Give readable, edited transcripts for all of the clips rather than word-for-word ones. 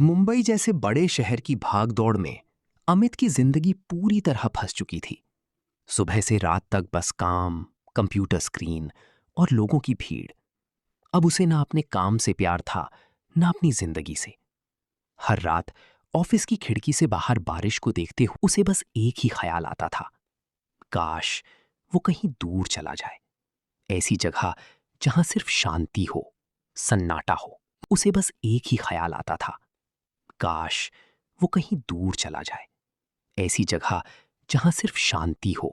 मुंबई जैसे बड़े शहर की भागदौड़ में अमित की जिंदगी पूरी तरह फंस चुकी थी। सुबह से रात तक बस काम, कंप्यूटर स्क्रीन और लोगों की भीड़। अब उसे ना अपने काम से प्यार था, ना अपनी जिंदगी से। हर रात ऑफिस की खिड़की से बाहर बारिश को देखते हुए उसे बस एक ही ख्याल आता था, काश वो कहीं दूर चला जाए, ऐसी जगह जहां सिर्फ शांति हो, सन्नाटा हो। उसे बस एक ही ख्याल आता था, काश वो कहीं दूर चला जाए, ऐसी जगह जहां सिर्फ शांति हो,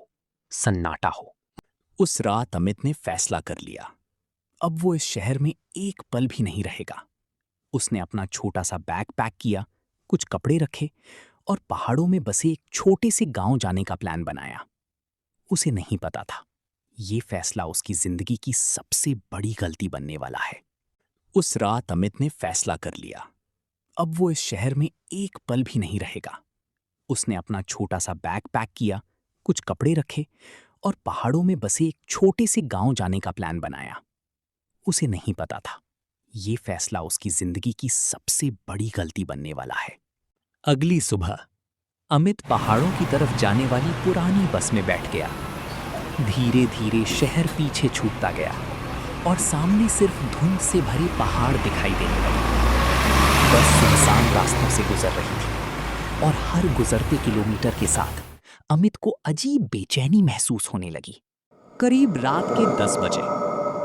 सन्नाटा हो। उस रात अमित ने फैसला कर लिया, अब वो इस शहर में एक पल भी नहीं रहेगा। उसने अपना छोटा सा बैग पैक किया, कुछ कपड़े रखे और पहाड़ों में बसे एक छोटे से गांव जाने का प्लान बनाया। उसे नहीं पता था, ये फैसला उसकी जिंदगी की सबसे बड़ी गलती बनने वाला है। उस रात अमित ने फैसला कर लिया, अब वो इस शहर में एक पल भी नहीं रहेगा। उसने अपना छोटा सा बैग पैक किया, कुछ कपड़े रखे और पहाड़ों में बसे एक छोटे से गांव जाने का प्लान बनाया। उसे नहीं पता था, ये फैसला उसकी जिंदगी की सबसे बड़ी गलती बनने वाला है। अगली सुबह अमित पहाड़ों की तरफ जाने वाली पुरानी बस में बैठ गया। धीरे धीरे शहर पीछे छूटता गया और सामने सिर्फ धुंध से भरे पहाड़ दिखाई देने लगे। बस सुनसान रास्तों से गुजर रही थी और हर गुजरते किलोमीटर के साथ अमित को अजीब बेचैनी महसूस होने लगी। करीब रात के 10 बजे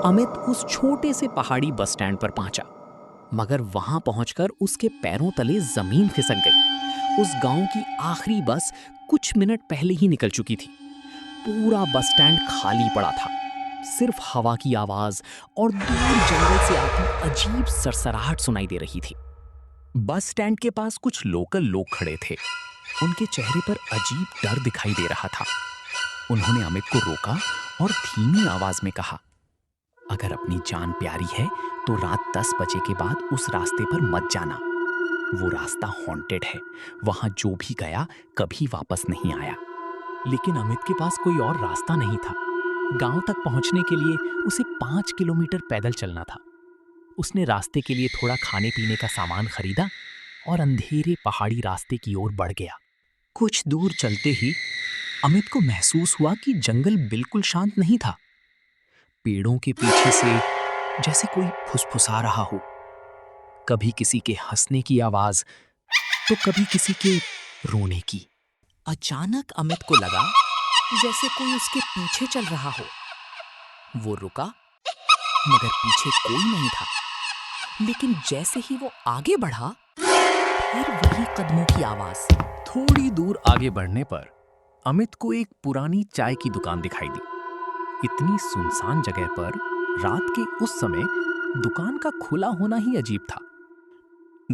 अमित उस छोटे से पहाड़ी बस स्टैंड पर पहुंचा, मगर वहां पहुंचकर उसके पैरों तले जमीन खिसक गई। उस गांव की आखिरी बस कुछ मिनट पहले ही निकल चुकी थी। पूरा बस स्टैंड खाली पड़ा था, सिर्फ हवा की आवाज और दूर जंगल से आती अजीब सरसराहट सुनाई दे रही थी। बस स्टैंड के पास कुछ लोकल लोग खड़े थे। उनके चेहरे पर अजीब डर दिखाई दे रहा था। उन्होंने अमित को रोका और धीमी आवाज में कहा, अगर अपनी जान प्यारी है तो रात 10 बजे के बाद उस रास्ते पर मत जाना। वो रास्ता हॉन्टेड है, वहां जो भी गया कभी वापस नहीं आया। लेकिन अमित के पास कोई और रास्ता नहीं था। गांव तक पहुंचने के लिए उसे 5 किलोमीटर पैदल चलना था। उसने रास्ते के लिए थोड़ा खाने पीने का सामान खरीदा और अंधेरे पहाड़ी रास्ते की ओर बढ़ गया। कुछ दूर चलते ही अमित को महसूस हुआ कि जंगल बिल्कुल शांत नहीं था। पेड़ों के पीछे से जैसे कोई फुसफुसा रहा हो, कभी किसी के हंसने की आवाज तो कभी किसी के रोने की। अचानक अमित को लगा जैसे कोई उसके पीछे चल रहा हो। वो रुका, मगर पीछे कोई नहीं था। लेकिन जैसे ही वो आगे बढ़ा, फिर वही कदमों की आवाज। थोड़ी दूर आगे बढ़ने पर अमित को एक पुरानी चाय की दुकान दिखाई दी। इतनी सुनसान जगह पर रात के उस समय दुकान का खुला होना ही अजीब था।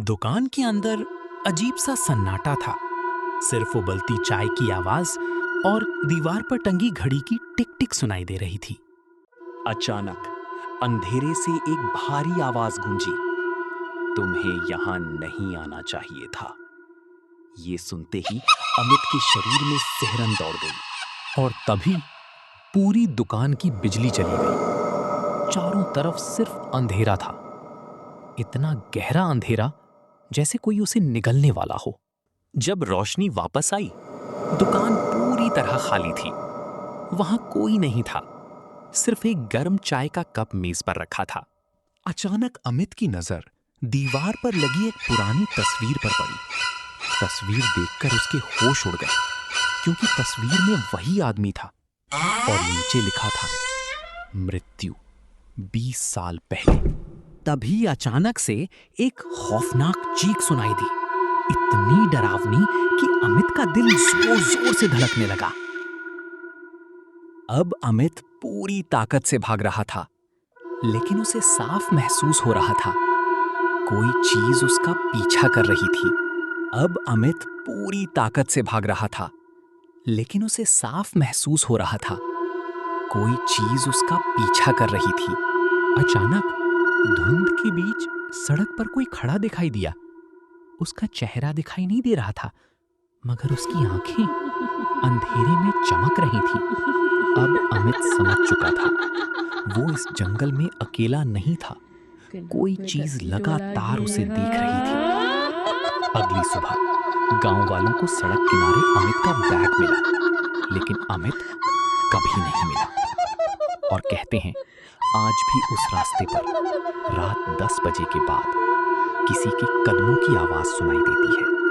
दुकान के अंदर अजीब सा सन्नाटा था, सिर्फ उबलती चाय की आवाज और दीवार पर टंगी घड़ी की टिक टिक सुनाई दे रही थी। अचानक अंधेरे से एक भारी आवाज गूंजी, तुम्हें यहां नहीं आना चाहिए था। ये सुनते ही अमित के शरीर में सिहरन दौड़ गई और तभी पूरी दुकान की बिजली चली गई। चारों तरफ सिर्फ अंधेरा था, इतना गहरा अंधेरा जैसे कोई उसे निगलने वाला हो। जब रोशनी वापस आई, दुकान पूरी तरह खाली थी। वहां कोई नहीं था, सिर्फ एक गर्म चाय का कप मेज पर रखा था। अचानक अमित की नजर दीवार पर लगी एक पुरानी तस्वीर पर पड़ी। तस्वीर देखकर उसके होश उड़ गए, क्योंकि तस्वीर में वही आदमी था और नीचे लिखा था, मृत्यु 20 साल पहले। तभी अचानक से एक खौफनाक चीख सुनाई दी, इतनी डरावनी कि अमित का दिल जोर जोर से धड़कने लगा। अब अमित पूरी ताकत से भाग रहा था, लेकिन उसे साफ महसूस हो रहा था कोई चीज उसका पीछा कर रही थी। अब अमित पूरी ताकत से भाग रहा था, लेकिन उसे साफ महसूस हो रहा था कोई चीज उसका पीछा कर रही थी। अचानक धुंध के बीच सड़क पर कोई खड़ा दिखाई दिया। उसका चेहरा दिखाई नहीं दे रहा था, मगर उसकी आंखें अंधेरे में चमक रही थी। अब अमित समझ चुका था, वो इस जंगल में अकेला नहीं था। कोई चीज लगातार उसे देख रही थी। अगली सुबह गांव वालों को सड़क किनारे अमित का बैग मिला, लेकिन अमित कभी नहीं मिला। और कहते हैं आज भी उस रास्ते पर रात 10 बजे के बाद किसी के कदमों की आवाज सुनाई देती है।